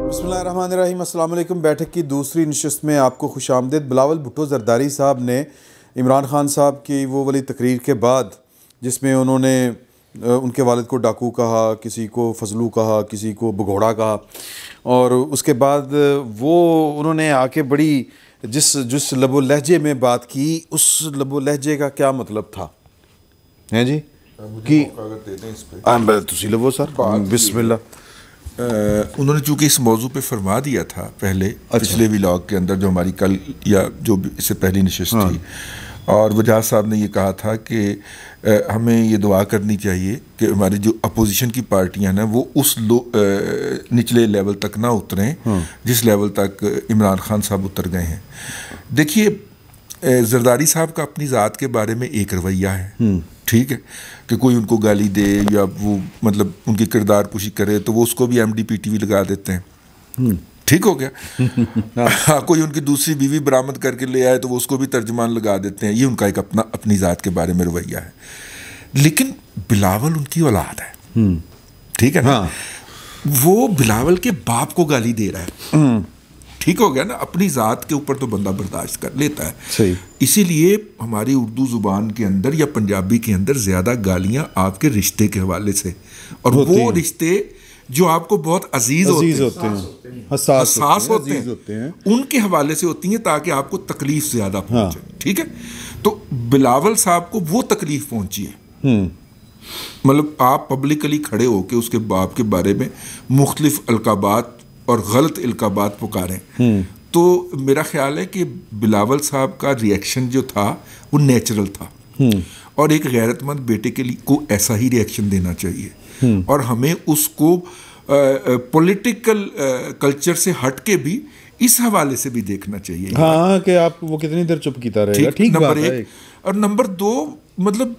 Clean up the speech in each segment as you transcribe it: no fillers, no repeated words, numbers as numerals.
बिस्मिल्लाहिर्रहमानिर्रहीम। अस्सलाम वालेकुम। बैठक की दूसरी नशिस्त में आपको खुशामदीद। बिलावल भुट्टो जरदारी साहब ने इमरान खान साहब की वो वाली तकरीर के बाद जिसमें उन्होंने उनके वालिद को डाकू कहा, किसी को फजलू कहा, किसी को भगोड़ा कहा, और उसके बाद वो उन्होंने आके बड़ी जिस लबो लहजे में बात की, उस लबो लहजे का क्या मतलब था हैं जी कि तुसी लबो सर बिस्मिल्लाह। उन्होंने चूँकि इस मौजू पे फरमा दिया था पहले, पिछले व्लॉग के अंदर जो हमारी कल या जो इससे पहली नशिस्त थी, और वजाहत साहब ने ये कहा था कि हमें ये दुआ करनी चाहिए कि हमारी जो अपोजिशन की पार्टियां हैं वो उस निचले लेवल तक ना उतरें जिस लेवल तक इमरान खान साहब उतर गए हैं। देखिए, जरदारी साहब का अपनी ज़ात के बारे में एक रवैया है, ठीक है, कि कोई उनको गाली दे या वो मतलब उनकी किरदार कुशी करे तो वो उसको भी MDPTV लगा देते हैं, ठीक हो गया। हाँ, कोई उनकी दूसरी बीवी बरामद करके ले आए तो वो उसको भी तर्जमान लगा देते हैं। ये उनका एक अपनी ज़ात के बारे में रवैया है। लेकिन बिलावल उनकी औलाद है, ठीक है ना। वो बिलावल के बाप को गाली दे रहा है, ठीक हो गया ना। अपनी ज़ात के ऊपर तो बंदा बर्दाश्त कर लेता है, सही। इसीलिए हमारी उर्दू ज़ुबान के अंदर या पंजाबी के अंदर ज़्यादा गालियाँ आपके रिश्ते के हवाले से, और वो रिश्ते जो आपको बहुत अजीज होते हैं, हसास होते हैं, उनके हवाले से होती हैं ताकि आपको तकलीफ ज़्यादा पहुँचे, ठीक है। तो बिलावल साहब को वो तकलीफ पहुँची है, मतलब आप पब्लिकली खड़े होकर उसके बाप के बारे में मुख्तलिफ अलकाबात और गलत इल्काबात पुकारें, तो मेरा ख्याल है कि बिलावल साहब का रिएक्शन जो था वो नेचुरल था, और एक गैरतमंद बेटे के लिए को ऐसा ही रिएक्शन देना चाहिए, और हमें उसको पॉलिटिकल कल्चर से हट के भी इस हवाले से भी देखना चाहिए। हाँ, कि आप वो कितनी देर चुप कीता रहेगा, ठीक नंबर एक। और नंबर दो, मतलब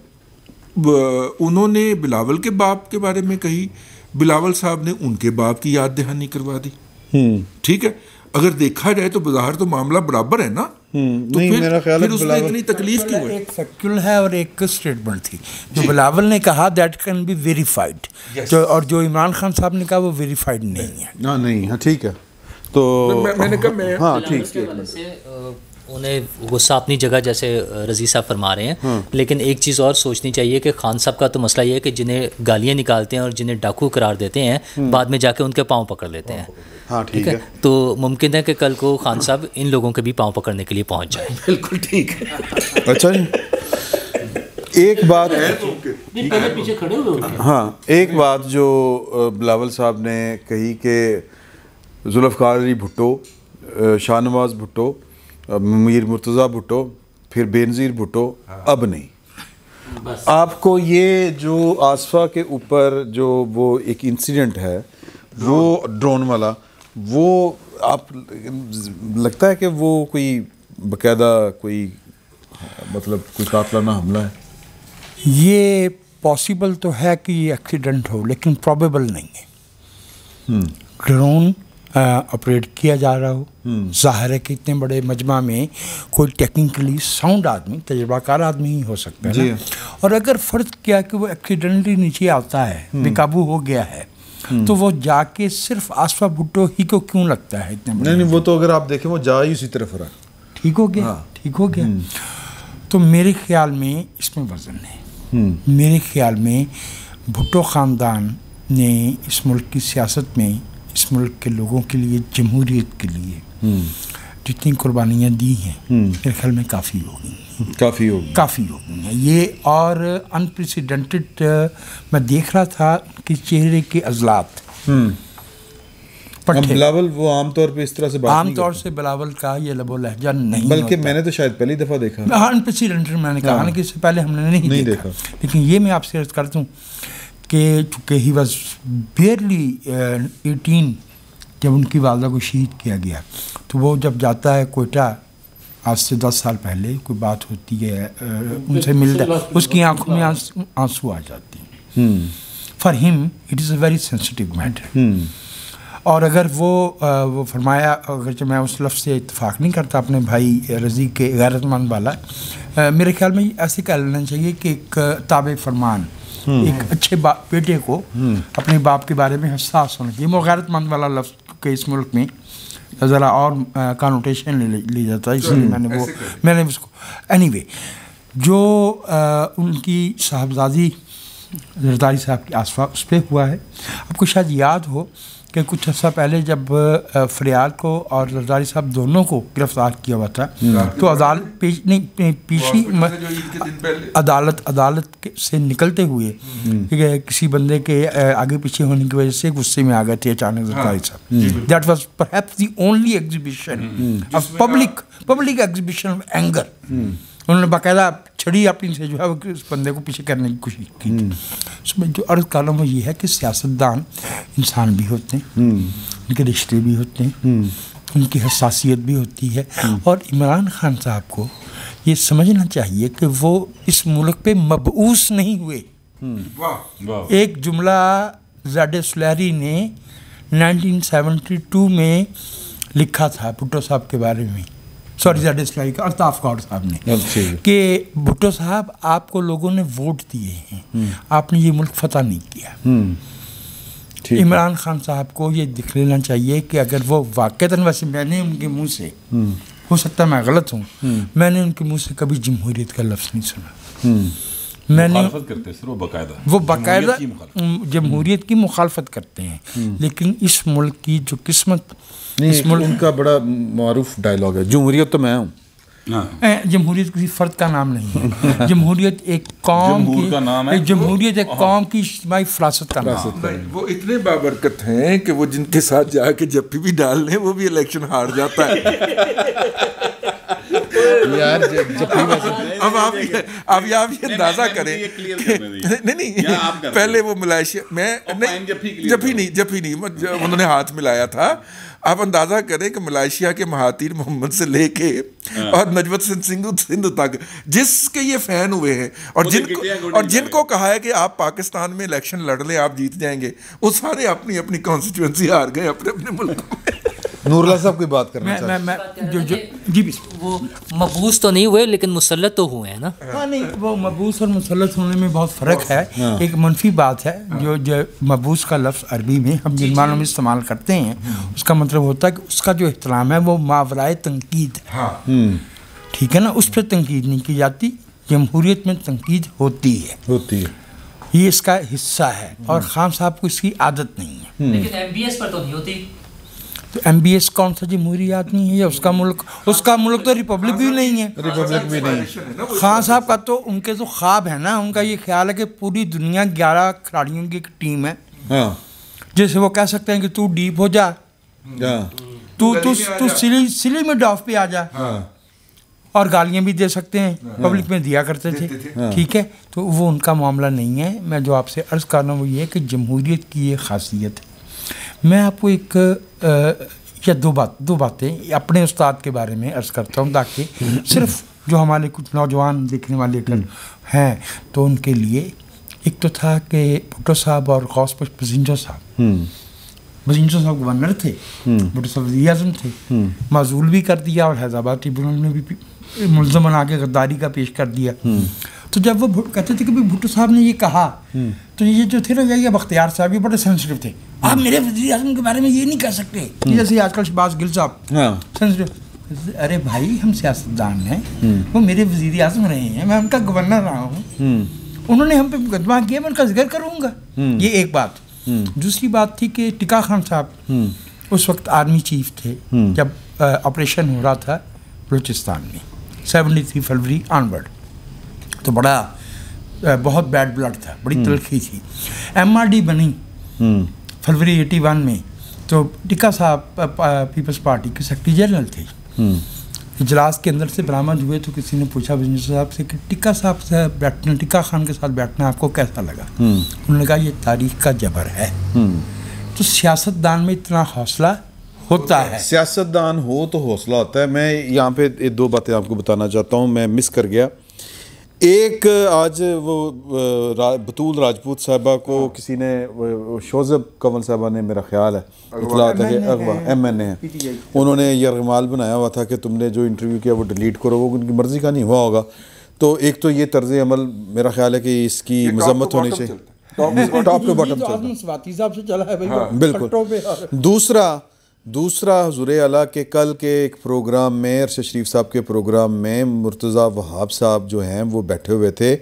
उन्होंने बिलावल के बाप के बारे में कही, बिलावल साहब ने उनके बाप की याद दहानी करवा दी, ठीक है। अगर देखा जाए तो बाहर तो मामला बराबर है ना, तो नहीं, फिर, मेरा ख्याल फिर उसमें इतनी तकलीफ क्यों है? एक फैक्चुअल है और एक स्टेटमेंट थी जो बिलावल ने कहा दैट कैन बी वेरीफाइड, और जो इमरान खान साहब ने कहा वो वेरीफाइड नहीं है। नहीं, हाँ ठीक है। तो मैंने कहा हाँ ठीक, उन्हें गुस्सा अपनी जगह जैसे रज़ी साहब फरमा रहे हैं, लेकिन एक चीज़ और सोचनी चाहिए कि खान साहब का तो मसला ये है कि जिन्हें गालियाँ निकालते हैं और जिन्हें डाकू करार देते हैं, बाद में जाके उनके पाँव पकड़ लेते हैं, हाँ ठीक है। तो मुमकिन है कि कल को खान साहब इन लोगों के भी पाँव पकड़ने के लिए पहुँच जाए। बिल्कुल ठीक है। अच्छा जी, एक बात पीछे खड़े हुए, हाँ, एक बात जो बिलावल साहब ने कही कि जुल्फ़िकार अली भुट्टो, शाहनवाज भुट्टो, मीर मुर्तज़ा भुट्टो, फिर बेनज़ीर भुट्टो, अब नहीं। आपको ये जो आसफा के ऊपर जो वो एक इंसिडेंट है, वो ड्रोन वाला, वो आप लगता है कि वो कोई बाकायदा कोई मतलब कोई कातलाना हमला है? ये पॉसिबल तो है कि ये एक्सीडेंट हो, लेकिन प्रोबेबल नहीं है। ड्रोन ऑपरेट किया जा रहा हो, जाहिर है कि इतने बड़े मजमा में कोई टेक्निकली साउंड आदमी, तजर्बाकार आदमी ही हो सकता है ना? और अगर फ़र्ज़ किया कि वो एक्सीडेंटली नीचे आता है, बेकाबू हो गया है, तो वो जाके सिर्फ आसफा भुट्टो ही को क्यों लगता है इतने बड़े? नहीं, वो तो अगर आप देखें वो जा ही उसी तरफ रहा, ठीक हो गया, ठीक हो गया। तो मेरे ख्याल में इसमें वज़न है। मेरे ख्याल में भुट्टो ख़ानदान ने इस मुल्क की सियासत में, इस मुल्क के लोगों के लिए, जमहूरियत के लिए जितनी कुर्बानियाँ दी हैं, मेरे ख्याल में काफ़ी हो गई हैं ये। और अनप्रेसिडेंटेड, मैं देख रहा था कि चेहरे के अजलात, बिलावल वो आमतौर पे इस तरह से बात नहीं आमतौर से बिलावल का ये लबो लहजा नहीं, बल्कि मैंने तो शायद पहली दफ़ा देखा। अनप्रेसिडेंटेड मैंने कहा ना कि इससे पहले हमने नहीं देखा। लेकिन ये मैं आपसे अर्ज़ करता हूँ कि चूँकि ही वॉज बेयरली 18 जब उनकी वालदा को शहीद किया गया, तो वो जब जाता है कोयटा, आज से 10 साल पहले कोई बात होती है, उनसे मिलता है, उसकी आंखों में आंसू आ जाते हैं। For him it is a very sensitive matter. और अगर वो फरमाया, अगर मैं उस लफ्ज़ से इत्तेफाक नहीं करता अपने भाई रज़ी के गैरतमंद वाला, मेरे ख्याल में ऐसे कह लेना चाहिए कि एक ताबे फरमान, एक अच्छे बेटे को अपने बाप के बारे में हसास होना चाहिए। वो गैरतमंद वाला लफ्ज़ चूँकि इस मुल्क में ज़रा और कॉनोटेशन ले जाता है, इसलिए मैंने उसको एनीवे जो उनकी साहबजादी जरदारी साहब के आसपास उस पर हुआ है। आपको शायद याद हो कि कुछ अर्सा पहले जब फरियाद को और जरदारी साहब दोनों को गिरफ्तार किया हुआ था तो अदालत से निकलते हुए किसी बंदे के आगे पीछे होने की वजह से गुस्से में आ गए थे अचानक जरदारी साहब। That was perhaps the only exhibition of public exhibition of anger. उन्होंने बाकायदा छड़ी अपनी से जो है वो उस बंदे को पीछे करने की कोशिश की थी। उसमें जो अर्ज़ कर रहा हूँ वो ये है कि सियासतदान इंसान भी होते हैं, उनके रिश्ते भी होते हैं, उनकी हसासियत भी होती है। और इमरान खान साहब को ये समझना चाहिए कि वो इस मुल्क पे मबऊस नहीं हुए। एक जुमला ज़ाड सुलहरी ने 1972 में लिखा था भुट्टो साहब के बारे में, सॉरी ज़ाड सुलहरी का, अल्ताफ़ कौर साहब ने, कि भुट्टो साहब आपको लोगों ने वोट दिए हैं, आपने ये मुल्क फतह नहीं किया। इमरान खान साहब को ये दिख लेना चाहिए कि अगर वो वाक़तन, वैसे मैंने उनके मुंह से, हो सकता है मैं गलत हूँ, मैंने उनके मुंह से कभी जमहूरियत का लफ्ज़ नहीं सुना। मैंने वो बाकायदा जमहूरियत की मुखालफत करते हैं, लेकिन इस मुल्क की जो किस्मत, इस मुल्क उनका बड़ा मारूफ डायलॉग है, जमहूरियत तो मैं हूँ। जमहूरियत किसी फ़र्द का नाम नहीं है, जमहूरियत एक कौम की, जमहूरियत एक कौम की इज्तिमाई फरासत का नाम है। वो इतने बाबरकत हैं कि वो जिनके साथ जाके जब भी डाल लें वो भी इलेक्शन हार जाता है। यार अब आप ये अंदाजा करें, नहीं पहले वो मलेशिया में जफी नहीं उन्होंने हाथ मिलाया था। आप अंदाजा करें कि मलेशिया के महातीर मोहम्मद से लेके और नजवत सिंधु तक जिसके ये फैन हुए हैं और जिनको कहा है कि आप पाकिस्तान में इलेक्शन लड़ लें आप जीत जाएंगे, वो सारे अपनी अपनी कॉन्स्टिट्यूंसी हार गए अपने अपने मुल्क में। नूरुल्लाह साहब कोई बात करना जी वो मबूस तो नहीं हुए लेकिन मुसल्लत तो हुए हैं ना। हाँ नहीं, वो मबूस और मुसल्लत होने में बहुत फ़र्क है। एक मनफी बात है जो मबूस का लफ्ज़ अरबी में हम जिन मानों में इस्तेमाल करते हैं उसका मतलब होता है कि उसका जो एहतराम है वो मावराए तनकीद है, ठीक है ना, उस पर तनकीद नहीं की जाती। जमहूरियत में तनकीद होती है, ये इसका हिस्सा है और खान साहब को इसकी आदत नहीं है। लेकिन MBS पर तो नहीं होती। तो MBS कौन सा जमहूरी आदमी है या उसका मुल्क तो रिपब्लिक भी नहीं है। खान साहब का तो, उनके तो ख्वाब है ना, उनका ये ख्याल है कि पूरी दुनिया 11 खिलाड़ियों की एक टीम है। जैसे वो कह सकते हैं कि तू डीप हो जा, तू सिली में डॉफ पे आ जा, और गालियाँ भी दे सकते हैं, पब्लिक में दिया करते थे, ठीक है। तो वो उनका मामला नहीं है। मैं जो आपसे अर्ज़ कर रहा हूँ वो ये है कि जमहूरियत की ये खासियत है। मैं आपको एक या दो बातें अपने उस्ताद के बारे में अर्ज़ करता हूँ ताकि सिर्फ जो हमारे कुछ नौजवान देखने वाले हैं तो उनके लिए। एक तो था कि भुट्टो साहब और गौस बजिंजो साहब गवर्नर थे, भुट्टो साहब वज़ीर आज़म थे, माजूल भी कर दिया और हैदराबाद ट्रिब्यूनल में भी मुल्ज़म बना के गद्दारी का पेश कर दिया। तो जब वो कहते थे कि भाई भुट्टो साहब ने ये कहा तो ये जो थे ना ये बख्तियार साहब ये बड़े सेंसिटिव थे, आप मेरे वज़ीर आज़म के बारे में ये नहीं कह सकते, जैसे आजकल शहबाज गिल साहब सेंसिटिव। अरे भाई हम सियासतदान हैं, वो मेरे वज़ीर आज़म रहे हैं, मैं उनका गवर्नर रहा हूँ, उन्होंने हम पे मुकदमा किया, मैं उनका जिक्र करूँगा। ये एक बात। दूसरी बात थी कि टिक्का खान साहब उस वक्त आर्मी चीफ थे जब ऑपरेशन हो रहा था बलूचिस्तान में 73 फरवरी ऑनवर्ड, तो बहुत बैड ब्लड था, बड़ी तलखी थी। MRD बनी फरवरी 81 में, तो टिक्का साहब पीपल्स पार्टी के सेक्रेटरी जनरल थे। इजलास के अंदर से बरामद हुए तो किसी ने पूछा बिजनेस साहब से कि टिक्का साहब से बैठना, टिक्का खान के साथ बैठना आपको कैसा लगा? उन्होंने कहा ये तारीख का जबर है। तो सियासतदान में इतना हौसला होता है, सियासतदान हो तो हौसला होता है। मैं यहाँ पे 2 बातें आपको बताना चाहता हूँ, मैं मिस कर गया। एक, आज वो बतूल राजपूत साहबा को किसी ने, शोज़ब कंवल साहबा ने, मेरा ख्याल है इतलात है कि अगवा MNA है, उन्होंने यरगमाल बनाया हुआ था कि तुमने जो इंटरव्यू किया वो डिलीट करो, वो उनकी मर्ज़ी का नहीं हुआ होगा। तो एक तो ये तर्ज़ अमल मेरा ख्याल है कि इसकी मजम्मत होनी चाहिए, टॉप टू बॉटम चलता है, बिल्कुल। दूसरा दूसरा हुज़ूर आला के कल के एक प्रोग्राम में, अरशद शरीफ साहब के प्रोग्राम में मुर्तज़ा वहाब साहब जो हैं वो बैठे हुए थे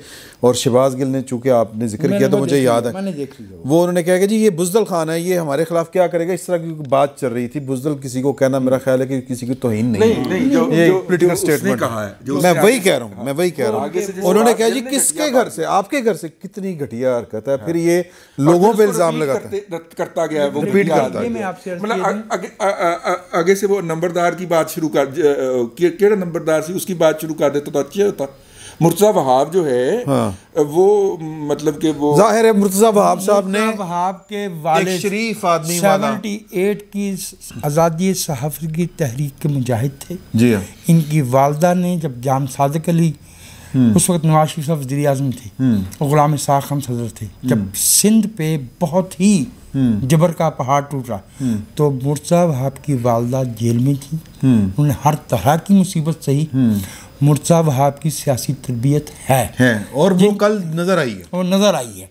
और शहबाज गिल ने, चूँकि आपने जिक्र किया तो मुझे याद है, वो उन्होंने कहा कि जी ये बुज़दिल खान है, ये हमारे खिलाफ क्या करेगा, इस तरह की बात चल रही थी। बुज़दिल किसी को कहना मेरा ख्याल है कि किसी की तौहीन नहीं है, ये पॉलिटिकल स्टेटमेंट है। मैं वही कह रहा हूँ, उन्होंने कहा जी किसके घर से, आपके घर से, कितनी घटिया हरकत है। फिर ये लोगों पर इल्ज़ाम लगाता करता गया, वो रिपीट करता गया। मतलब आगे से वो नंबरदार की बात शुरू कर, केड़ा नंबरदार सी उसकी बात शुरू कर देता तो अच्छा होता। मुर्तज़ा वहाब जो है, हाँ, वो मतलब कि वो जाहिर है मुर्तज़ा वहाब साहब ने, वहाब के वालिद शरीफ आदमी 78 की आज़ादी सहाफ़त की तहरीक के मुजाहिद थे। जी हाँ। इनकी वालदा ने जब जाम सादिक अली, उस वक्त नवाज शरीफ साहब वज़ीर आज़म थे और ग़ुलाम इसाक़ खान सदर थे, जब सिंध पे बहुत ही जबर का पहाड़ टूटा तो मुर्तज़ा वहाब की वालदा जेल में थी। उन्होंने हर तरह की मुसीबत सही। मुर्तज़ा वहाब की सियासी तरबियत है और वो कल नजर आई है, और नजर आई है।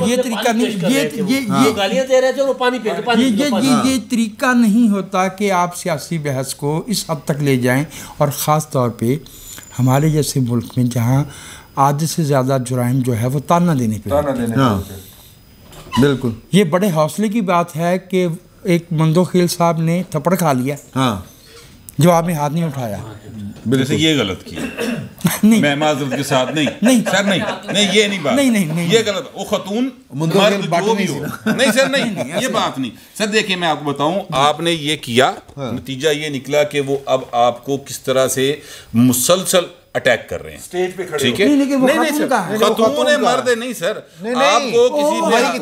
ये तरीका नहीं, ये गालियां दे रहे थे और पानी पी ये तरीका नहीं होता कि आप सियासी बहस को इस हद तक ले जाएं, और ख़ास तौर पे हमारे जैसे मुल्क में जहाँ आधे से ज़्यादा जुराइम जो है वो ताना देने पे। बिल्कुल, ये बड़े हौसले की बात है कि एक मंदोखेल साहब ने थप्पड़ खा लिया, हाँ, जवाब में हाथ नहीं उठाया। जैसे ये गलत किया नहीं, मैं माजरत के साथ नहीं सर, नहीं ये नहीं बात, नहीं ये गलत। वो खतून मर्द जो भी हो, नहीं सर, नहीं ये बात नहीं सर। देखिए मैं आपको बताऊं, आपने ये किया, नतीजा ये निकला कि वो अब आपको किस तरह से मुसलसल अटैक कर रहे हैं स्टेज पे खड़े, ठीक है। नहीं सर, खतून है मर्द है, नहीं सर, आपको किसी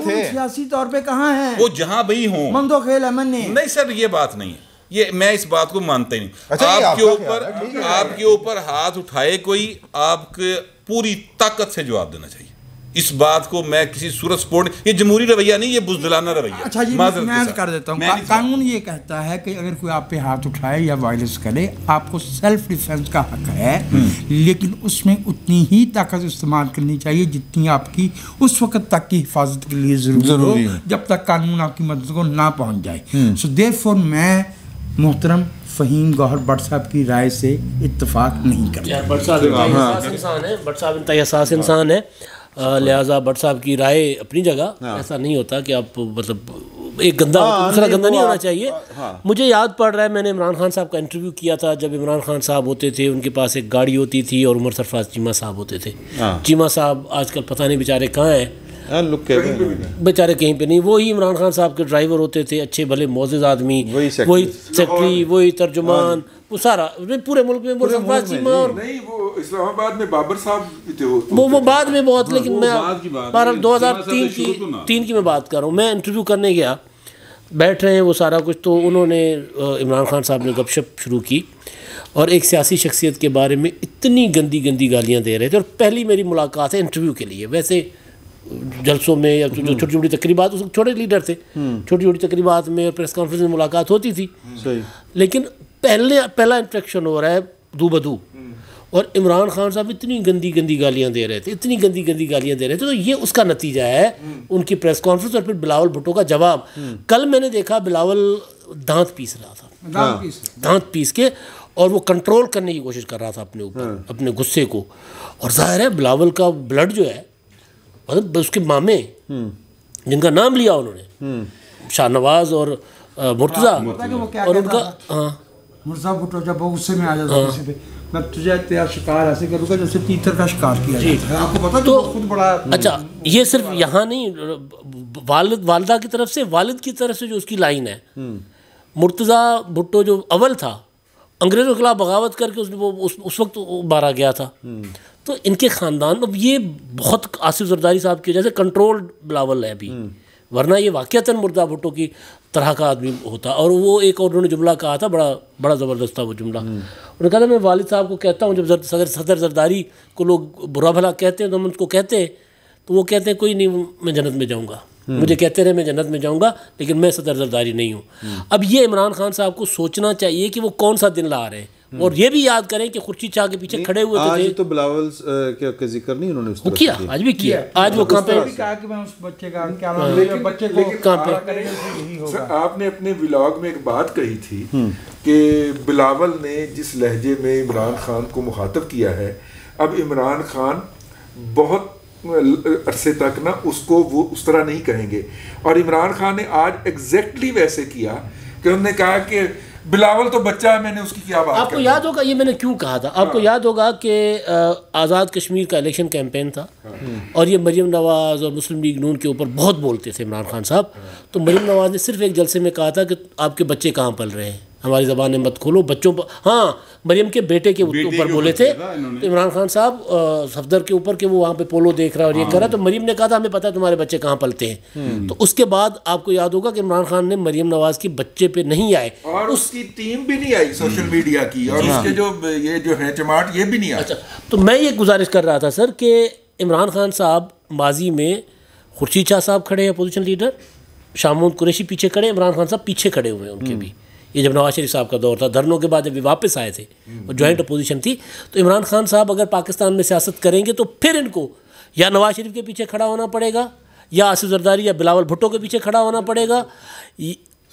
ने सियासी तौर पे कहाँ है, वो जहाँ भी हो, मंदोखेल अमन ने, नहीं सर ये बात नहीं है, ये मैं इस बात को मानता ही नहीं। अच्छा, आपके ऊपर हाथ उठाए कोई, आपके पूरी ताकत से जवाब देना चाहिए। इस बात को मैं किसी सूरत स्पोर्ट, ये जमहूरी रवैया नहीं, ये बुज़दिलाना रवैया। अच्छा जी, मैं कर देता हूँ, कानून ये कहता है कि अगर कोई आप पे हाथ उठाए या वायलेंस करे, आपको सेल्फ डिफेंस का हक है, लेकिन उसमें उतनी ही ताकत इस्तेमाल करनी चाहिए जितनी आपकी उस वक्त तक की हिफाजत के लिए जरूरी हो, जब तक कानून आपकी मदद को ना पहुँच जाए। सो देयरफॉर मैं मोहतरम फ़हीम गौहर भट्ट साहब की राय से इत्तेफाक नहीं करता। भट्ट साहब इंसान है, भट्ट साहब इंतहा हसास इंसान है, लिहाजा भट्ट साहब की राय अपनी जगह। ऐसा नहीं होता कि आप मतलब एक गंदा, दूसरा गंदा नहीं होना चाहिए। मुझे याद पड़ रहा है, मैंने इमरान खान साहब का इंटरव्यू किया था, जब इमरान खान साहब होते थे उनके पास एक गाड़ी होती थी और उमर सरफराज चीमा साहब होते थे। चीमा साहब आजकल पता नहीं बेचारे कहाँ हैं, बेचारे कहीं पे नहीं। वही इमरान खान साहब के ड्राइवर होते थे, अच्छे भले मोअज़्ज़िज़ आदमी, वही सेक्रेटरी, वही तर्जुमान, वो सारा पूरे मुल्क में। और नहीं, वो इस्लामाबाद में बाबर साहब थे, वो बाद में बहुत, लेकिन मैं 2003 की मैं बात कर रहा हूँ। मैं इंटरव्यू करने गया, बैठ रहे हैं वो सारा कुछ, तो उन्होंने इमरान खान साहब ने गपशप शुरू की और एक सियासी शख्सियत के बारे में इतनी गंदी गंदी गालियाँ दे रहे थे। और पहली मेरी मुलाकात है इंटरव्यू के लिए, वैसे जलसों में या जो छोटी छोटी तकरीबात, उस छोटे लीडर थे, छोटी छोटी तकरीबात में प्रेस कॉन्फ्रेंस में मुलाकात होती थी, लेकिन पहला इंट्रैक्शन हो रहा है दू बदू, और इमरान खान साहब इतनी गंदी गंदी गालियाँ दे रहे थे, इतनी गंदी गंदी गालियाँ दे रहे थे। तो ये उसका नतीजा है उनकी प्रेस कॉन्फ्रेंस और फिर बिलावल भुट्टो का जवाब। कल मैंने देखा बिलावल दांत पीस रहा था, दांत पीस के, और वो कंट्रोल करने की कोशिश कर रहा था अपने ऊपर, अपने गुस्से को। और जाहिर है बिलावल का ब्लड जो है, मतलब उसके मामे जिनका नाम लिया उन्होंने, शाहनवाज और मुर्तज़ा, और उनका मुर्तज़ा भुट्टो जब वो गुस्से में आ जाता है, पे मैं तुझे तेरा शिकार ऐसे करूँगा जैसे तीतर का शिकार किया जाता है। आपको पता तो खुद बड़ा। अच्छा, ये सिर्फ यहाँ नहीं, वालिदा की तरफ से, वालिद की तरफ से जो उसकी लाइन है, मुर्तज़ा भुट्टो जो अव्वल था, अंग्रेज़ों के खिलाफ बगावत करके उसने वो उस वक्त मारा गया था। तो इनके ख़ानदान, अब ये बहुत आसिफ जरदारी साहब के जैसे कंट्रोल्ड बिलावल है अभी, वरना ये वाक़ियतन मुर्तज़ा भुट्टो की तरह का आदमी होता। और वो एक और उन्होंने जुमला कहा था, बड़ा ज़बरदस्त था वो जुमला। उन्होंने कहा था, मैं वालिद साहब को कहता हूँ, जब सदर जरदारी को लोग बुरा भला कहते हैं तो हम उनको कहते हैं, तो वो कहते हैं कोई नहीं, मैं जन्नत में जाऊँगा, मुझे कहते रहे मैं जन्नत में जाऊँगा, लेकिन मैं सदर जरदारी नहीं हूँ। अब ये इमरान खान साहब को सोचना चाहिए कि वो कौन सा दिन ला रहे हैं। और ये भी याद करें कि खुर्शीद शाह के पीछे खड़े हुए आज थे। तो बिलावल का जिक्र नहीं उन्होंने उस तरह किया, आज भी किया। आज वो कहाँ पे कहा कि मैं उस बच्चे का क्या नाम है, बच्चे को कहाँ पे यही होगा। सर, आपने अपने व्लॉग में एक बात कही थी कि बिलावल ने जिस लहजे में इमरान खान को मुखातब किया है, अब इमरान खान बहुत अरसे तक ना उसको वो उस तरह नहीं कहेंगे, और इमरान खान ने आज एग्जैक्टली वैसे किया कि उन्होंने कहा कि बिलावल तो बच्चा है, मैंने उसकी क्या बात। आपको याद होगा ये मैंने क्यों कहा था, आपको याद होगा कि आज़ाद कश्मीर का इलेक्शन कैंपेन था और ये मरीम नवाज़ और मुस्लिम लीग नून के ऊपर बहुत बोलते थे इमरान खान साहब। तो मरीम नवाज़ ने सिर्फ एक जलसे में कहा था कि आपके बच्चे कहाँ पल रहे हैं, हमारी ज़बानें मत खोलो, बच्चों पर। हाँ, मरियम के बेटे के ऊपर बोले थे तो इमरान खान साहब सफदर के ऊपर कि वो वहाँ पे पोलो देख रहा है और ये कर रहा है, तो मरियम ने कहा था हमें पता है तुम्हारे बच्चे कहाँ पलते हैं। तो उसके बाद आपको याद होगा कि इमरान खान ने मरियम नवाज़ की बच्चे पे नहीं आए, और उसकी टीम भी नहीं आई सोशल मीडिया की, और उसके जो है जमात ये भी नहीं आई। अच्छा, तो मैं ये गुजारिश कर रहा था सर कि इमरान खान साहब माजी में खुर्शीद शाह साहब खड़े हैं अपोजिशन लीडर, शामून कुरैशी पीछे खड़े, इमरान खान साहब पीछे खड़े हुए हैं उनके भी। ये जब नवाज शरीफ साहब का दौर था, धरनों के बाद जब ये वापस आए थे और जॉइंट अपोजिशन थी, तो इमरान खान साहब अगर पाकिस्तान में सियासत करेंगे तो फिर इनको या नवाज शरीफ के पीछे खड़ा होना पड़ेगा, या आसिफ जरदारी या बिलावल भुट्टो के पीछे खड़ा होना पड़ेगा,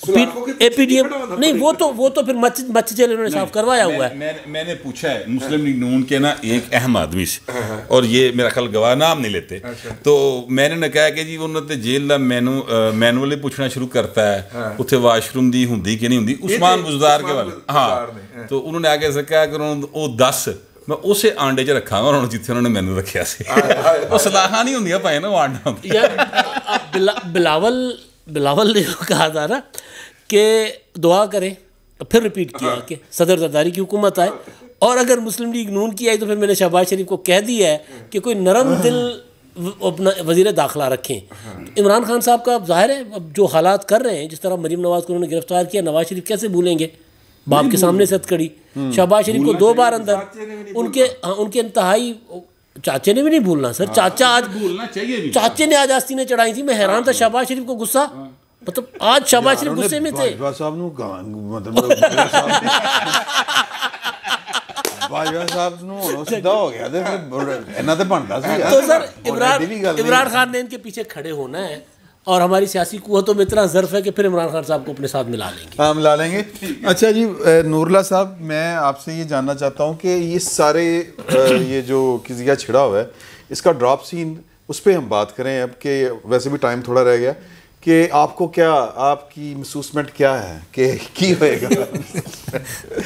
APDM नहीं, वो तो फिर मच जेल इन्होंने साफ करवाया हुआ है। मैंने पूछा है मुस्लिम लीग नून के ना एक अहम आदमी से, और ये मेरा ख्याल गवाह नाम नहीं लेते, तो मैंने ने कहा कि जी उन्होंने जेल का मैनुअली पूछना शुरू करता है उत्थे वाशरूम दी हुंदी कि नहीं हुंदी, उस्मान बुज़दार के वाले। हाँ, तो उन्होंने आगे से कहा कि वो 10 मैं उसे आंडे च रखांगा उन्होंने जिथे उन्होंने मैनू रखा से। वो सलाहां नहीं होंदियां भाई ना, वो आंडा यार बिलावल ने कहा था ना कि दुआ करें, फिर रिपीट किया कि सदर जरदारी की हुकूमत आए, और अगर मुस्लिम लीग नून की आई तो फिर मैंने शहबाज शरीफ को कह दिया है कि कोई नरम दिल अपना वज़ीर दाखिला रखें। इमरान खान साहब का अब जाहिर है अब जो हालात कर रहे हैं, जिस तरह मरीम नवाज़ को उन्होंने गिरफ्तार किया, नवाज शरीफ कैसे भूलेंगे, बाप के सामने सतकड़ी, शहबाज शरीफ को 2 बार अंदर, उनके इंतहाई, चाचे ने भी नहीं भूलना सर, चाचा आज भूलना चाहिए, चाचे ने आज आस्तीनें चढ़ाई थी, मैं हैरान था शहबाज शरीफ को गुस्सा, मतलब आज शहबाज शरीफ गुस्से में थे। तो सर इमरान खान ने इनके पीछे खड़े होना है, और हमारी सियासी कुव्वतों में इतना ज़र्फ है कि फिर इमरान खान साहब को अपने साथ मिला लेंगे। हाँ, मिला लेंगे। अच्छा जी, नूरुल्लाह साहब, मैं आपसे ये जानना चाहता हूँ कि ये सारे ये जो किज़िया छिड़ा हुआ है, इसका ड्रॉप सीन, उस पर हम बात करें अब, कि वैसे भी टाइम थोड़ा रह गया, कि आपको क्या, आपकी महसूसमेंट क्या है कि की होएगा?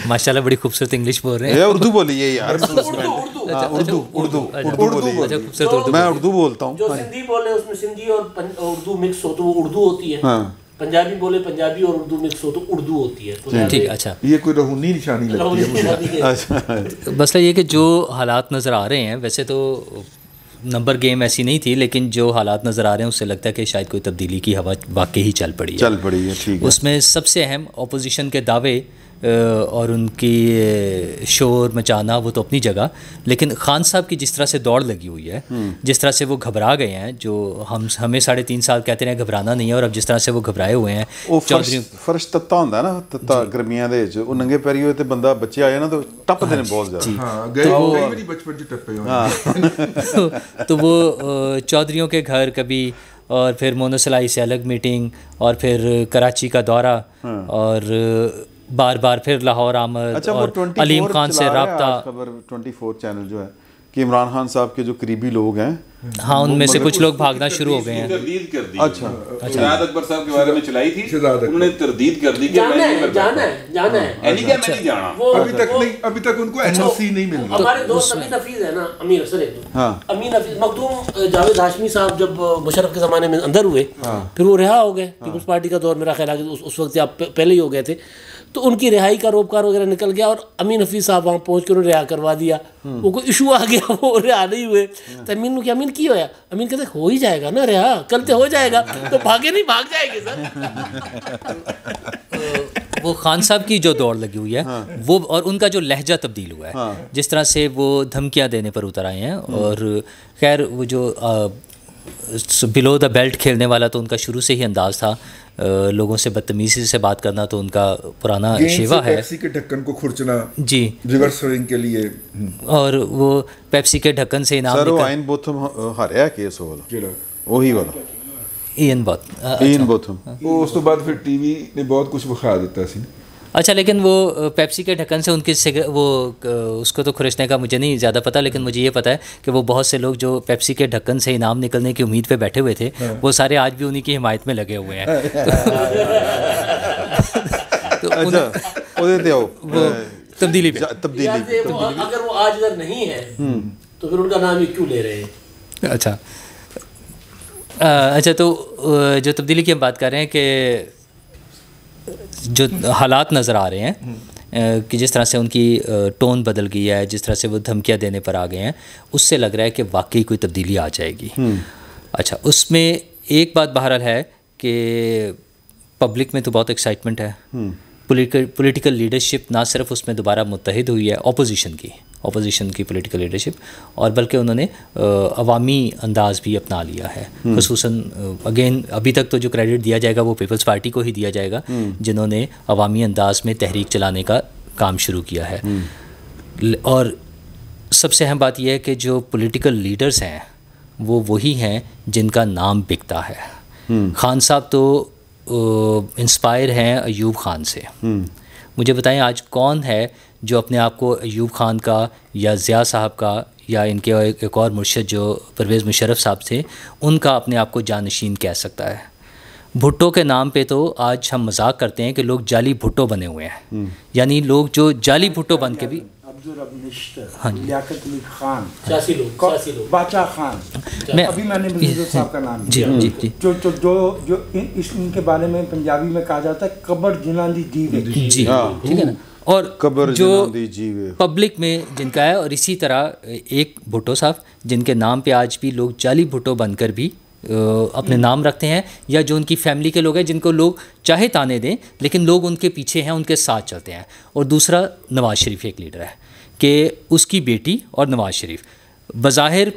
माशाल्लाह बड़ी खूबसूरत इंग्लिश बोल रहे हैं। उर्दू बोलिए यार, उर्दू मैं उर्दू बोलता हूँ। जो सिंधी बोले उसमें सिंधी और उर्दू मिक्स हो तो वो उर्दू होती है, पंजाबी बोले पंजाबी और उर्दू मिक्स हो तो उर्दू होती है। तो ठीक, अच्छा, ये कोई रहूनी निशानी लगती है। अच्छा, मसला ये कि जो हालात नज़र आ रहे हैं, वैसे तो नंबर गेम ऐसी नहीं थी, लेकिन जो हालात नज़र आ रहे हैं उससे लगता है कि शायद कोई तब्दीली की हवा वाकई ही चल पड़ी है। ठीक है। उसमें सबसे अहम अपोजिशन के दावे और उनकी शोर मचाना वो तो अपनी जगह, लेकिन खान साहब की जिस तरह से दौड़ लगी हुई है, जिस तरह से वो घबरा गए हैं, जो हमें 3.5 साल कहते हैं घबराना नहीं है, और अब जिस तरह से वो घबराए हुए हैं, फर्श तत्ता होंदा ना, तत्ता गर्मियां दे विच, नंगे पैरी होए ते बंदा बच्चे आए ना तो टपदे ने बहुत ज़्यादा। हां, कई बारी बचपन च टप्पे होए। तो वो चौधरियों के घर कभी, और फिर मोनोसलाई से अलग मीटिंग, और फिर कराची का दौरा, और बार बार फिर लाहौर आमद। अच्छा, और अलीम खान से रब्ता। खबर 24 चैनल जो है कि इमरान खान साहब के जो करीबी लोग हैं, हाँ, उनमें से कुछ लोग भागना शुरू हो गए हैं। तरदीद कर दी। अच्छा, शहजाद अकबर साहब के बारे में चलाई थी, उन्होंने तरदीद कर दी कि जाना है यानी कि मैं नहीं जाना। अभी तक उनको एनओसी नहीं मिल रहा। हमारे दोस्त अमीन हफीज है ना, अमीर सर, अमीन हफीज मखदूम जावेद हाशमी साहब जब मुशर्रफ के ज़माने में अंदर हुए, फिर वो रिहा हो गए, पीपल्स पार्टी का दौर मेरा ख्याल है उस वक्त आप पहले ही हो गए थे, तो उनकी रिहाई का रोबकार वगैरह निकल गया, और अमीन हफीज़ साहब वहाँ पहुँच के उन्होंने रिहा करवा दिया। वो कोई इशू आ गया, वो रिहा नहीं हुए, तो अमीन ने क्या, अमीन की होया, अमीन कहते हो ही जाएगा ना रिहा, कल तो हो जाएगा, तो भागे नहीं, भाग जाएंगे सर। वो खान साहब की जो दौड़ लगी हुई है, वो, और उनका जो लहजा तब्दील हुआ है, जिस तरह से वो धमकियाँ देने पर उतर आए हैं, और खैर वो जो बिलो द बेल्ट खेलने वाला तो उनका शुरू से ही अंदाज़ था। लोगों से बदतमीज़ी से बात करना तो उनका पुराना शेवा है। पेप्सी के ढक्कन को खुरचना जी रिवर्स स्विंग के लिए, और वो पेप्सी के ढक्कन से इनाम सर आइन बोथम हारिया केस वाला वही वाला ईएन बोथम वो उस तो बाद फिर टीवी ने बहुत कुछ विखा दिता सी। अच्छा, लेकिन वो पेप्सी के ढक्कन से उनकी वो उसको तो खुरचने का मुझे नहीं ज़्यादा पता, लेकिन मुझे ये पता है कि वो बहुत से लोग जो पेप्सी के ढक्कन से इनाम निकलने की उम्मीद पे बैठे हुए थे, वो सारे आज भी उन्हीं की हिमायत में लगे हुए हैं। वो तब्दीली अगर वो आज इधर नहीं है तो फिर उनका नाम ही क्यों ले रहे हैं? अच्छा, तो जो तब्दीली की हम बात कर रहे हैं कि जो हालात नज़र आ रहे हैं कि जिस तरह से उनकी टोन बदल गई है, जिस तरह से वो धमकियाँ देने पर आ गए हैं, उससे लग रहा है कि वाकई कोई तब्दीली आ जाएगी। अच्छा, उसमें एक बात बहरहाल है कि पब्लिक में तो बहुत एक्साइटमेंट है। पॉलिटिकल लीडरशिप ना सिर्फ उसमें दोबारा मुत्तहिद हुई है ऑपोजिशन की पॉलिटिकल लीडरशिप, और बल्कि उन्होंने अवामी अंदाज़ भी अपना लिया है। ख़ुसूसन अगेन अभी तक तो जो क्रेडिट दिया जाएगा वो पीपल्स पार्टी को ही दिया जाएगा, जिन्होंने अवामी अंदाज़ में तहरीक चलाने का काम शुरू किया है। और सबसे अहम बात यह है कि जो पॉलिटिकल लीडर्स हैं वो वही हैं जिनका नाम बिकता है। खान साहब तो इंस्पायर हैं अयूब खान से। मुझे बताएं आज कौन है जो अपने आप को अयूब खान का या ज़िया साहब का या इनके एक और मुर्शद जो परवेज़ मुशर्रफ साहब थे उनका अपने आप को जानशीन कह सकता है। भुट्टो के नाम पे तो आज हम मजाक करते हैं कि लोग जाली भुट्टो बने हुए हैं, यानी लोग जो जाली भुट्टो बन के भी हाँ बादशाह खान, अभी मैंने मिर्ज़ा साहब का नाम जी जी जी जो इनके बारे में पंजाबी में कहा जाता है कबर जिनांदी जीवे जी, ठीक है ना। और जो पब्लिक में जिनका है, और इसी तरह एक भुट्टो साहब जिनके नाम पे आज भी लोग जाली भुट्टो बनकर भी अपने नाम रखते हैं, या जो उनकी फैमिली के लोग हैं जिनको लोग चाहे ताने दें लेकिन लोग उनके पीछे हैं, उनके साथ चलते हैं। और दूसरा नवाज़ शरीफ एक लीडर है कि उसकी बेटी और नवाज़ शरीफ बज़ाहिर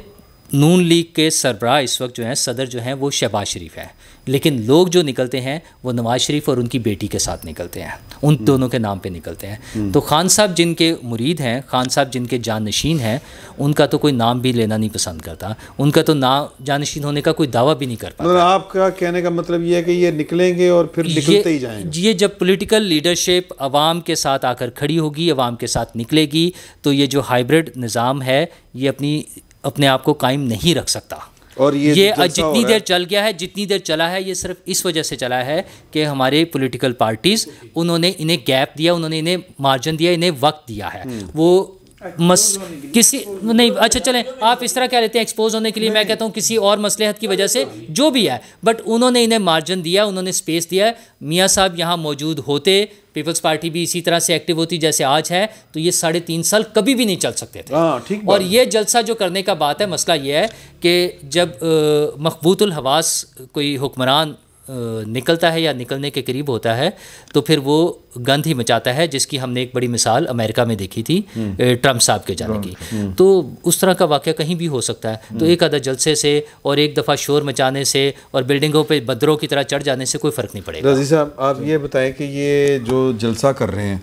नून लीग के सरबराह इस वक्त जो हैं सदर जो हैं वो शहबाज शरीफ हैं, लेकिन लोग जो निकलते हैं वो नवाज़ शरीफ और उनकी बेटी के साथ निकलते हैं, उन दोनों के नाम पे निकलते हैं। तो खान साहब जिनके मुरीद हैं, खान साहब जिनके जाननशीन हैं, उनका तो कोई नाम भी लेना नहीं पसंद करता, उनका तो नाम जाननशीन होने का कोई दावा भी नहीं कर पाता। आपका कहने का मतलब ये है कि ये निकलेंगे और फिर निकलते ही जाएंगे। ये जब पॉलिटिकल लीडरशिप अवाम के साथ आकर खड़ी होगी, अवाम के साथ निकलेगी, तो ये जो हाइब्रिड निज़ाम है ये अपने आप को कायम नहीं रख सकता। और ये जितनी देर चल गया है, जितनी देर चला है, ये सिर्फ इस वजह से चला है कि हमारे पॉलिटिकल पार्टीज़ उन्होंने इन्हें गैप दिया, उन्होंने इन्हें मार्जिन दिया, इन्हें वक्त दिया है। वो किसी नहीं, अच्छा चलें आप इस तरह कह लेते हैं एक्सपोज होने के लिए, मैं कहता हूँ किसी और मसलहत की वजह से जो भी है, बट उन्होंने इन्हें मार्जिन दिया, उन्होंने स्पेस दिया है। मियाँ साहब यहाँ मौजूद होते, पीपल्स पार्टी भी इसी तरह से एक्टिव होती जैसे आज है, तो ये 3.5 साल कभी भी नहीं चल सकते थे। और ये जलसा जो करने का बात है, मसला ये है कि जब मखबूतुल हवास कोई हुक्मरान निकलता है या निकलने के करीब होता है तो फिर वो गंध ही मचाता है, जिसकी हमने एक बड़ी मिसाल अमेरिका में देखी थी ट्रंप साहब के जाने की। तो उस तरह का वाक़या कहीं भी हो सकता है। तो एक आधा जलसे से और एक दफ़ा शोर मचाने से और बिल्डिंगों पे बदरों की तरह चढ़ जाने से कोई फ़र्क नहीं पड़ेगा। रज़ी साहब आप ये बताएं कि ये जो जलसा कर रहे हैं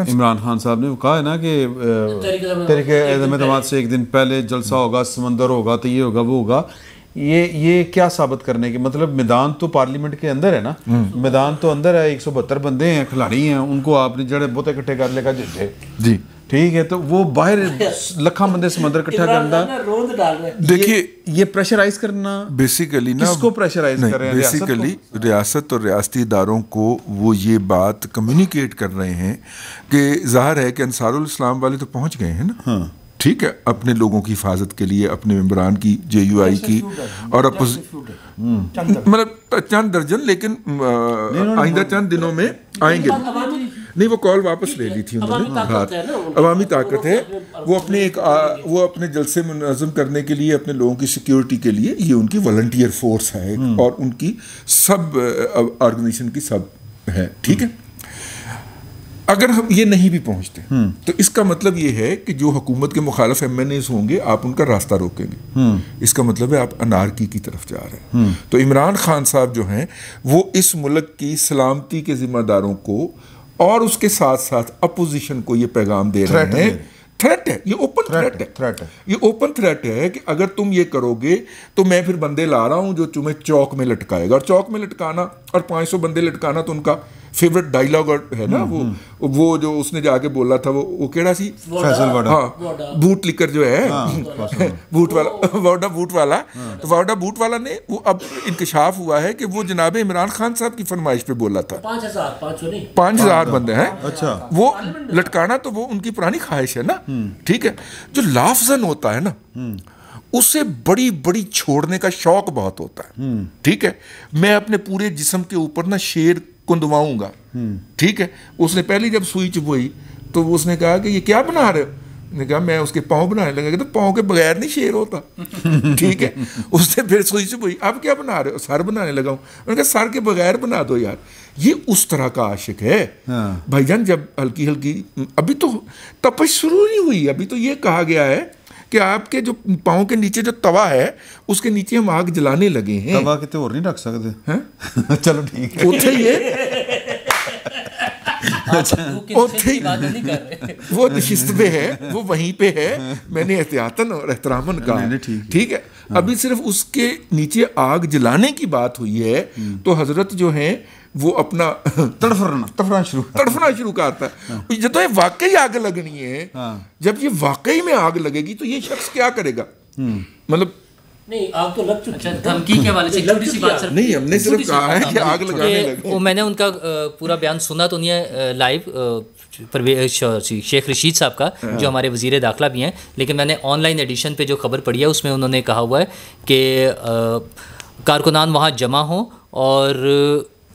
इमरान खान साहब ने कहा है ना कि तहरीक-ए-अदम से एक दिन पहले जलसा होगा, समंदर होगा, तो ये होगा वो होगा, ये क्या साबित करने की मतलब? मैदान तो पार्लियामेंट के अंदर है ना, मैदान तो अंदर है, 172 बंदे हैं, खिलाड़ी हैं, उनको आपने जड़े बहुत इकट्ठे कर लेगा जी ठीक है, तो वो बाहर लखा बंदे समंदर इकट्ठा करना, देखिए ये प्रेशराइज करना बेसिकली ना, किसको प्रेशराइज कर रहे हैं? बेसिकली रियासत और रियासती इदारों को वो ये बात कम्युनिकेट कर रहे हैं कि जाहिर है कि अंसारुल इस्लाम वाले तो पहुंच गए हैं ना, ठीक है, अपने लोगों की हिफाजत के लिए, अपने मेंबरान की, JUI की और मतलब चंद दर्जन, लेकिन आइंदा चंद दिनों में आएंगे। नहीं, वो कॉल वापस ले ली थी उन्होंने, अवामी ताकत है, वो अपने जलसे मुनज़्ज़म करने के लिए, अपने लोगों की सिक्योरिटी के लिए, ये उनकी वॉलंटियर फोर्स है और उनकी सब ऑर्गेनाइजेशन की सब है, ठीक है। अगर हम ये नहीं भी पहुंचते तो इसका मतलब ये है कि जो हुकूमत के मुखालिफ MNAs होंगे आप उनका रास्ता रोकेंगे। इसका मतलब है आप अनारकी की तरफ जा रहे हैं। तो इमरान खान साहब जो हैं वो इस मुल्क की सलामती के जिम्मेदारों को और उसके साथ साथ अपोजिशन को ये पैगाम दे रहे हैं, थ्रेट है, ये ओपन थ्रेट है, ये ओपन थ्रेट है कि अगर तुम ये करोगे तो मैं फिर बंदे ला रहा हूं जो तुम्हें चौक में लटकाएगा। और चौक में लटकाना और 500 बंदे लटकाना तो उनका फेवरेट डायलॉग है ना। वो जो उसने जाके बोला था वो केड़ा सी, फैसल वाडा, हाँ, बूट लिकर जो है बूट वाला वाडा बूट वाला ने वो अब इंकशाफ हुआ है कि वो जनाब इमरान खान साहब की फरमाइश पे बोला था 5,000 बंदे हैं। अच्छा, वो लटकाना तो वो उनकी पुरानी ख्वाहिश है ना, ठीक है। जो लाफ्जन होता है ना उससे बड़ी बड़ी छोड़ने का शौक बहुत होता है, ठीक है। मैं अपने पूरे जिस्म के ऊपर ना शेर कुंदवाऊंगा, ठीक है। उसने पहली जब सुई चुभोई तो उसने कहा कि ये क्या बना रहे हो, ने कहा मैं उसके पाँव बनाने लगा, तो पाँव के बगैर नहीं शेर होता, ठीक है। उसने फिर सुई चुभोई, अब क्या बना रहे हो, सर बनाने लगा हूँ। उन्होंने कहा सर के बगैर बना दो यार। ये उस तरह का आशिक है भाईजान। जब हल्की हल्की, अभी तो तपश शुरू नहीं हुई, अभी तो ये कहा गया है कि आपके जो पाँव के नीचे जो तवा है उसके नीचे हम आग जलाने लगे हैं। तवा कितने और नहीं रख सकते हैं चलो ठीक है। उठे ये वो नशिस्त पे है, वो वहीं पे है। मैंने एहतियातन और एहतरामन कहा, ठीक है। अभी सिर्फ उसके नीचे आग जलाने की बात हुई है तो हजरत जो है वो अपना तड़फना शुरू करता है। जब तो ये वाकई आग लगनी है, जब ये वाकई में आग लगेगी तो ये शख्स क्या करेगा, मतलब नहीं आग तो लग चुकी है। धमकी के हवाले से छोटी सी बात सर, नहीं हमने सिर्फ कहा है कि आग लगाने लगे। वो मैंने उनका पूरा बयान सुना तो नहीं है लाइव, शेख रशीद साहब का, जो हमारे वज़ीर दाखिला भी हैं, लेकिन मैंने ऑनलाइन एडिशन पे जो खबर पढ़ी है उसमें उन्होंने कहा हुआ है कि कारकुनान वहाँ जमा हों और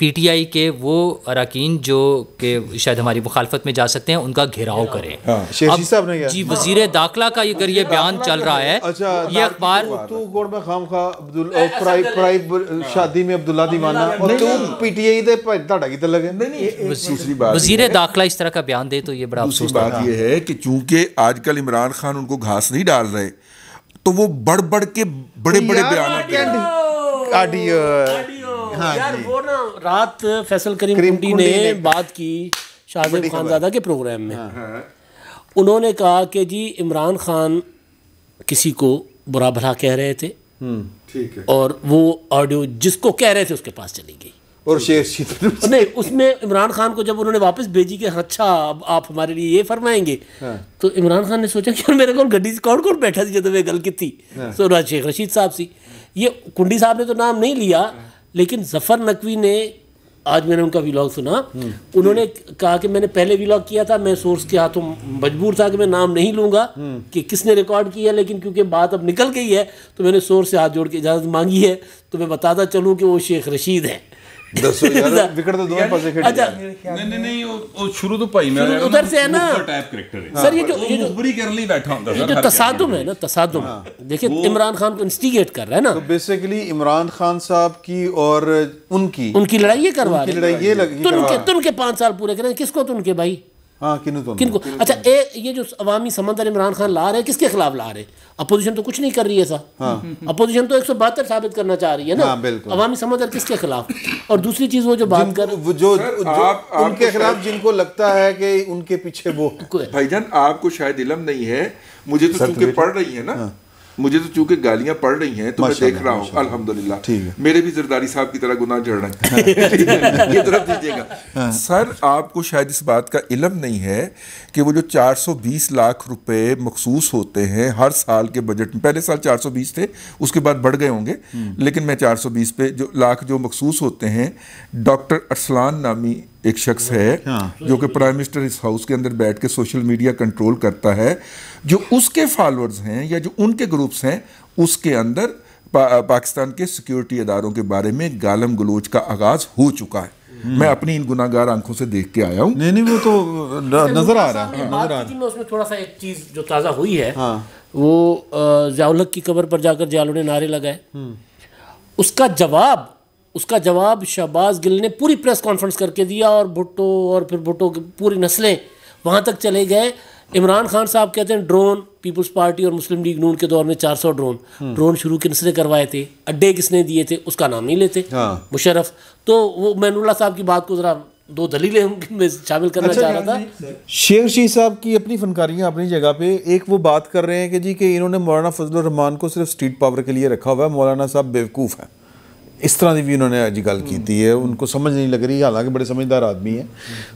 PTI के वो अरकान जो कि शायद हमारी मुखालफत में जा सकते हैं उनका घेराव करें। शेख साहब ने जी वज़ीर दाखिला का अगर ये बयान चल रहा है, ये अखबार तू गोड़ में खामखा शादी में अब्दुल्ला दीवाना और तू PTI दे ਤੁਹਾਡਾ ਕੀ ਤਲਕ है। दूसरी बात वज़ीर दाखिला इस तरह का बयान दे तो ये बड़ा अफसोस। बात ये है कि चूंकि आजकल इमरान खान उनको घास नहीं डाल रहे तो वो बढ़ बढ़ के बड़े बड़े बयान। यार वो ना रात फैसल करीम कुंडी ने बात की शाहजेब खानजादा के प्रोग्राम में। उन्होंने कहा कि जी इमरान खान किसी को बुरा भला कह रहे थे, ठीक है, और वो ऑडियो जिसको कह रहे थे उसके पास चली गई और शेख नहीं, उसमें इमरान खान को जब उन्होंने वापस भेजी कि अच्छा अब आप हमारे लिए ये फरमाएंगे, तो इमरान खान ने सोचा कि मेरे को गड्डी से कौन कौन बैठा थी जब मैं गल की थी, तो शेख रशीद साहब सी। ये कुंडी साहब ने तो नाम नहीं लिया, लेकिन जफ़र नकवी ने, आज मैंने उनका व्लॉग सुना, उन्होंने कहा कि मैंने पहले व्लॉग किया था, मैं सोर्स के हाथों मजबूर था कि मैं नाम नहीं लूँगा कि किसने रिकॉर्ड किया, लेकिन क्योंकि बात अब निकल गई है तो मैंने सोर्स से हाथ जोड़ के इजाज़त मांगी है, तो मैं बताता चलूँ कि वो शेख रशीद है। दसो यार विकेट तो दोनों पासे खड़ी। अच्छा नहीं वो शुरू तो भाई मैं उधर से है ना टाइप कैरेक्टर है सर। ये जो मुखबरी कर ली बैठा होता ये जो तसादुम है ना, तसादुम देखिए इमरान खान को इंस्टिगेट कर रहा है ना, तो बेसिकली इमरान खान साहब की और उनकी लड़ाई ये करवा रहे हैं। ये लगी तुन के 5 साल पूरे करें, किसको तुन के भाई, हाँ किनको। अच्छा ये जो अवामी समंदर इमरान खान ला रहे हैं किसके खिलाफ ला रहे हैं? अपोजिशन तो कुछ नहीं कर रही है सर। अपोजिशन तो 172 साबित करना चाह रही है ना। अवामी समंदर किसके खिलाफ? और दूसरी चीज वो जो बात कर जो उनके खिलाफ जिनको लगता है कि उनके पीछे वो भाईजान आपको शायद इल्म नहीं है, मुझे तो चूंकि पढ़ रही है ना, मुझे तो चूंकि गालियां पढ़ रही हैं तो मैं देख रहा हूँ अल्हम्दुलिल्लाह, मेरे भी जरदारी साहब की तरह गुनाह झड़ रहे हैं। ये तरफ दीजिएगा सर, आपको शायद इस बात का इल्म नहीं है कि वो जो 420 लाख रुपए मखसूस होते हैं हर साल के बजट में, पहले साल 420 थे उसके बाद बढ़ गए होंगे, लेकिन मैं 420 पे जो लाख जो मखसूस होते हैं, डॉक्टर अरसलान नामी एक शख्स है जो कि प्राइम मिनिस्टर इस हाउस के अंदर बैठ के सोशल मीडिया कंट्रोल करता है, जो उसके फॉलोअर्स हैं या जो उनके ग्रुप्स हैं उसके अंदर पाकिस्तान के सिक्योरिटी अदारों के बारे में गालम गलोच का आगाज हो चुका है। मैं अपनी इन गुनाहगार आंखों से देख के आया हूँ। नहीं वो तो नजर आ रहा है। उसमें थोड़ा सा एक चीज जो ताज़ा हुई है वो ज़ियाउल हक की कब्र पर जाकर जियालों ने नारे लगाए, उसका जवाब उसका जवाब शहबाज गिल ने पूरी प्रेस कॉन्फ्रेंस करके दिया, और भुट्टो और फिर भुट्टो की पूरी नस्लें वहाँ तक चले गए। इमरान खान साहब कहते हैं ड्रोन पीपल्स पार्टी और मुस्लिम लीग नून के दौर में 400 ड्रोन शुरू किसने करवाए थे, अड्डे किसने दिए थे, उसका नाम नहीं लेते मुशर्रफ। तो वो मैनुल्लाह साहब की बात को ज़रा दो दलीलें में शामिल करना चाह रहा था। शेख रशीद साहब की अपनी फनकारियाँ अपनी जगह पे, एक वो बात कर रहे हैं कि जी कि इन्होंने मौलाना फजलुर रहमान को सिर्फ स्ट्रीट पावर के लिए रखा हुआ है, मौलाना साहब बेवकूफ़ हैं, इस तरह की भी उन्होंने आज गल की है, उनको समझ नहीं लग रही, हालांकि बड़े समझदार आदमी हैं।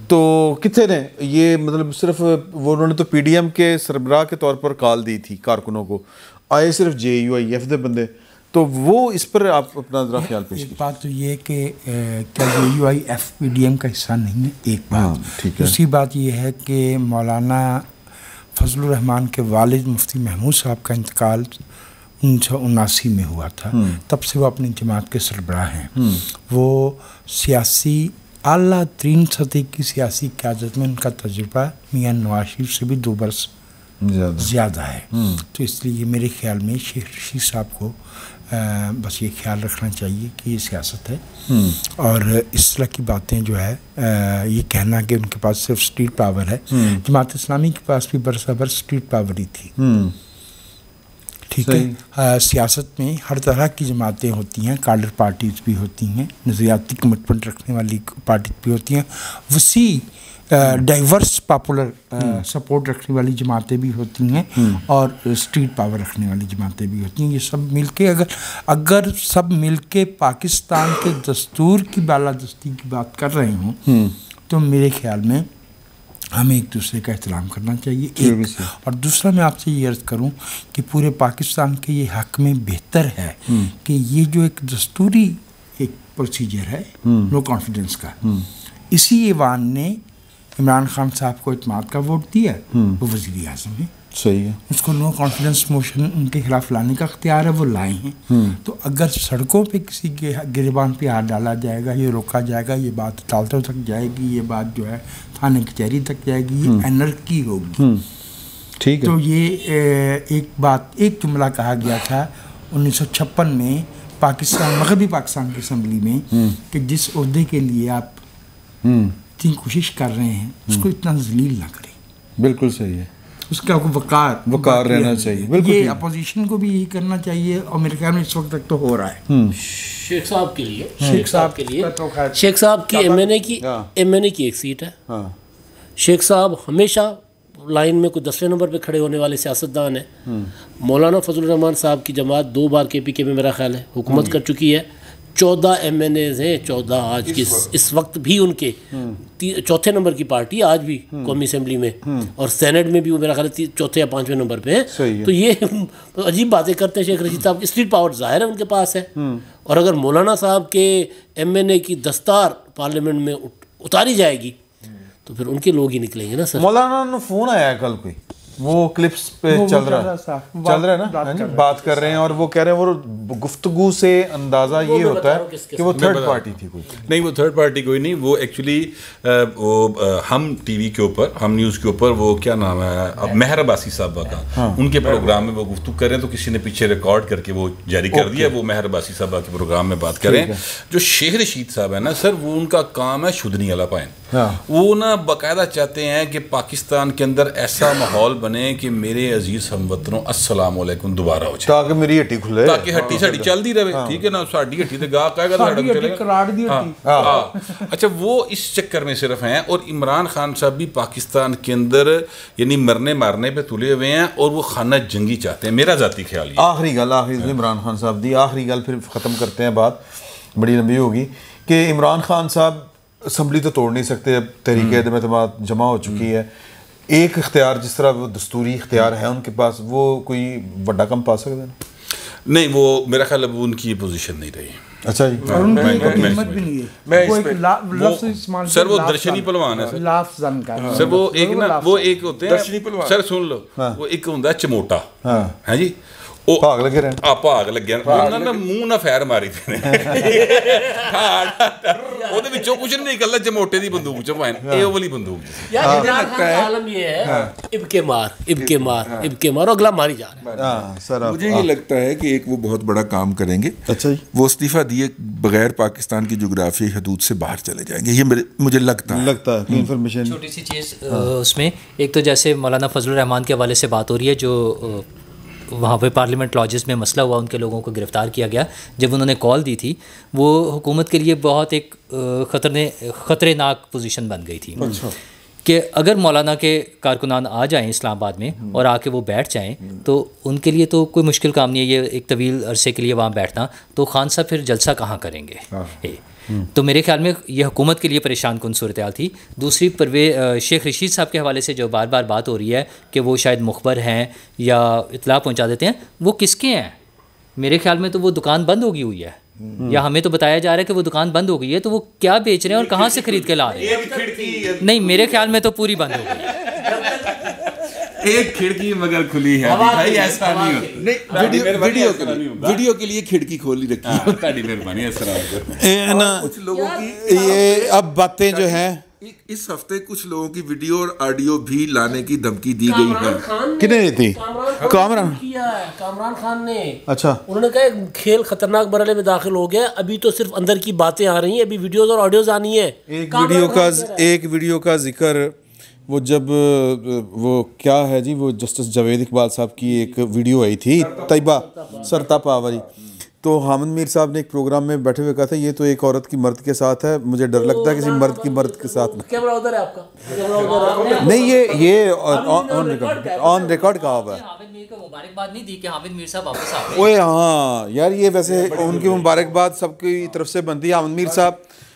तो कितने ने ये मतलब सिर्फ वो उन्होंने तो PDM के सरबराह के तौर पर कॉल दी थी कारकुनों को, आए सिर्फ JUIF के बंदे, तो वो इस पर आप अपना ज़रा ख्याल पेश कीजिए। एक बात तो ये कि क्या JUIF PDM का हिस्सा नहीं है, एक बात। दूसरी बात ये है कि मौलाना फजलुर रहमान के वालिद मुफ्ती महमूद साहब का इंतकाल 1979 में हुआ था, तब से वो अपनी जमात के सरबराह हैं। वो सियासी आला तरीन सतह की सियासी क़यादत में उनका तजुर्बा मियाँ नवाज शरीफ से भी 2 बरस ज़्यादा है। तो इसलिए मेरे ख्याल में शेख रशीद साहब को बस ये ख्याल रखना चाहिए कि ये सियासत है, और इस तरह की बातें जो है ये कहना कि उनके पास सिर्फ स्ट्रीट पावर है, जमात इस्लामी के पास भी बरसबर स्ट्रीट पावर ही थी। ठीक है, सियासत में हर तरह की जमातें होती हैं, कार्डर पार्टीज भी होती हैं, नज़रियाती कमिटमेंट रखने वाली पार्टी भी होती हैं, वसी डाइवर्स पॉपुलर सपोर्ट रखने वाली जमातें भी होती हैं, और स्ट्रीट पावर रखने वाली जमातें भी होती हैं। ये सब मिलके अगर सब मिलके पाकिस्तान के दस्तूर की बालादस्ती की बात कर रहे हों तो मेरे ख्याल में हमें एक दूसरे का एहतराम करना चाहिए, एक। और दूसरा मैं आपसे ये अर्ज़ करूं कि पूरे पाकिस्तान के ये हक़ में बेहतर है कि ये जो एक दस्तूरी एक प्रोसीजर है नो कॉन्फिडेंस का, इसी ऐवान ने इमरान खान साहब को इत्मीनान का वोट दिया, वो वज़ीर आज़म है, सही है, उसको नो कॉन्फिडेंस मोशन उनके खिलाफ लाने का अख्तियार है, वो लाए हैं। तो अगर सड़कों पे किसी के गिरबान पे हाथ डाला जाएगा, ये रोका जाएगा, ये बात अदालतों तक जाएगी, ये बात जो है थाने कचहरी तक जाएगी, ये एनर्की होगी। ठीक है। तो ये एक बात, एक जुमला कहा गया था 1956 में पाकिस्तान, मगरबी पाकिस्तान की असम्बली में कि जिस ओहदे के लिए आप इतनी कोशिश कर रहे हैं उसको इतना जलील ना करें। बिल्कुल सही है, उसका वकार रहना चाहिए। बिल्कुल, ये अपोजिशन को भी यही करना चाहिए, और मेरे ख्याल में इस वक्त तक तो हो रहा है। शेख साहब के लिए शेख साहब की MNA की एक सीट है। शेख साहब हमेशा लाइन में कोई 10वें नंबर पे खड़े होने वाले सियासतदान है। मौलाना फजलुर रहमान साहब की जमात 2 बार KPK में मेरा ख्याल है हुकूमत कर चुकी है। 14 MNAs हैं, 14 आज की इस वक्त भी उनके 4थे नंबर की पार्टी आज भी कौमी असम्बली में, और सेनेट में भी वो मेरा ख्याल है 4थे या 5वें नंबर पे है। तो ये अजीब बातें करते हैं शेख रशीद साहब की। स्ट्रीट पावर ज़ाहिर है उनके पास है, और अगर मौलाना साहब के MNA की दस्तार पार्लियामेंट में उतारी जाएगी तो फिर उनके लोग ही निकलेंगे ना सर। मौलाना ने फ़ोन आया है कल कोई, वो क्लिप्स पे चल रहा है ना, बात कर रहे हैं, और वो कह रहे हैं वो गुफ्तगू से अंदाज़ा ये होता है कि वो थर्ड पार्टी थी कोई। नहीं, वो थर्ड पार्टी कोई नहीं, वो एक्चुअली हम TV के ऊपर, हम न्यूज़ के ऊपर, वो क्या नाम है अब, मेहर अब्बासी साहबा का, उनके प्रोग्राम में वो गुफ्तगू कर रहे हैं, तो किसी ने पीछे रिकॉर्ड करके वो जारी कर दिया, वो मेहर अब्बासी साहबा के प्रोग्राम में बात कर रहे हैं। जो शेख रशीद साहब है ना सर, वो उनका काम है शुदनी अला पाइन। वो ना बाकायदा चाहते हैं कि पाकिस्तान के अंदर ऐसा माहौल बने कि मेरे अजीज हमवतनों अस्सलाम वालेकुम दोबारा हो जाए, ताकि मेरी हट्टी खुले, ताकि हट्टी साड़ी चलती रहे। ठीक है ना, साड़ी हट्टी ते गाहक आएगा तो चलेगा। अच्छा, वो इस चक्कर में सिर्फ हैं, और इमरान खान साहब भी पाकिस्तान के अंदर यानी मरने मारने पे तुले हुए हैं, और वो खाना जंगी चाहते हैं, मेरा जाती ख्याल है। आखिरी इमरान खान साहब दी आखिरी गल, फिर ख़त्म करते हैं, बात बड़ी लंबी होगी, कि इमरान खान साहब असम्बली तो तोड़ नहीं सकते, अब तहरीक एतमाद जमा हो चुकी है, एक इख्तियार जिस तरह वो दस्तूरी इख्तियार है उनके पास, वो कोई बड़ा कम पा सकते हैं? नहीं, वो मेरा ख्याल है वो उनकी पोजीशन नहीं रही। अच्छा जी, सर वो दर्शनी पहलवान है सर, वो एक ना, वो एक होते हैं सर, सुन लो, वो एक होता है चमोटा है जी, ਉਹ ਭਾਗ ਲੱਗੇ ਰਹਿਣ ਆ ਭਾਗ ਲੱਗਿਆ ਉਹਨਾਂ ਨੇ ਮੂੰਹ ਨਾਲ ਫੈਰ ਮਾਰੀ ਤੇ ਉਹਦੇ ਵਿੱਚੋਂ ਕੁਝ ਨਹੀਂ ਨਿਕਲਦਾ ਜਮੋਟੇ ਦੀ ਬੰਦੂਕ ਚ ਭਾਵੇਂ ਇਹ ਉਹ ਵਾਲੀ ਬੰਦੂਕ यार इमरान खान का आलम ये है इबके मार और अगला मारी जा रहा है सर मुझे ये लगता है कि एक वो बहुत बड़ा काम करेंगे। अच्छा जी, वो इस्तीफा दिए बगैर पाकिस्तान की जोग्राफी हदूद से बाहर चले जाएंगे, ये मुझे लगता है इंफॉर्मेशन। छोटी सी चीज़ उसमें एक तो जैसे मौलाना फजलुर रहमान के हवाले से बात हो रही है, जो वहाँ पे पार्लियामेंट लॉजेस में मसला हुआ, उनके लोगों को गिरफ़्तार किया गया, जब उन्होंने कॉल दी थी वो हुकूमत के लिए बहुत एक ख़तरनाक पोजीशन बन गई थी। अच्छा। कि अगर मौलाना के कारकुनान आ जाएं इस्लामाबाद में और आके वो बैठ जाएं तो उनके लिए तो कोई मुश्किल काम नहीं है ये एक तवील अरसे के लिए वहाँ बैठना, तो खान साहब फिर जलसा कहाँ करेंगे। तो मेरे ख्याल में यह हुकूमत के लिए परेशान कुन सूरत हाल थी। दूसरी शेख रशीद साहब के हवाले से जो बार बार बात हो रही है कि वो शायद मुखबर हैं या इतला पहुँचा देते हैं, वो किसके हैं? मेरे ख्याल में तो वो दुकान बंद होगी हुई है, या हमें तो बताया जा रहा है कि वो दुकान बंद हो गई है, तो वो क्या बेच रहे हैं और कहाँ से खरीद के ला रहे हैं? नहीं, मेरे ख्याल में तो पूरी बंद हो गई है। एक खिड़की मगर खुली है भाई, ऐसा नहीं होता। वीडियो के लिए खिड़की खोली रखी है। ताड़ी मेहरबानी ऐसा कुछ लोगों की ये अब बातें जो हैं इस हफ्ते कुछ लोगों की वीडियो और ऑडियो भी लाने की धमकी दी गई है। कितने दी थी? कामरान खान ने। अच्छा। उन्होंने कहा खेल खतरनाक मरहले में दाखिल हो गया, अभी तो सिर्फ अंदर की बातें आ रही हैं, अभी वीडियोस और ऑडियोज आनी है। एक वीडियो का जिक्र वो जब वो क्या है जी, वो जस्टिस जावेद इकबाल साहब की एक वीडियो आई थी तैयबा सरतापा वाली, तो हामिद मीर साहब ने एक प्रोग्राम में बैठे हुए कहा था ये तो एक औरत की मर्द के साथ है, मुझे डर लगता है किसी मर्द की मर्द के साथ कैमरा उधर है आपका? नहीं, ये ऑन रिकॉर्ड कहा हुआ है। हामिद मीर को मुबारकबाद नहीं दी कि हामिद मीर साहब वापस आ गए। ओए हाँ यार, ये वैसे उनकी मुबारकबाद सबकी तरफ से बनती है। हामिद मीर साहब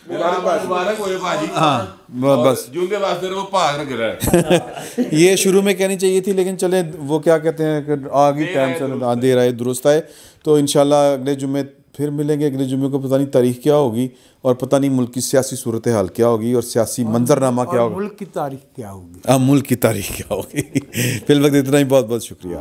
मुबारक होए भाजी। हाँ बस जूंगे वास्ते वो भाग रख रहा है। ये शुरू में कहनी चाहिए थी, लेकिन चले वो क्या कहते हैं कि आगे टाइम से दे रहा है, दुरुस्त है। तो इंशाल्लाह अगले जुम्मे फिर मिलेंगे। अगले जुम्मे को पता नहीं तारीख क्या होगी और पता नहीं मुल्क की सियासी सूरत हाल क्या होगी और सियासी मंजरनामा क्या होगा, मुल्क की तारीख क्या होगी, मुल्क की तारीख क्या होगी। फिलहाल इतना ही, बहुत बहुत शुक्रिया।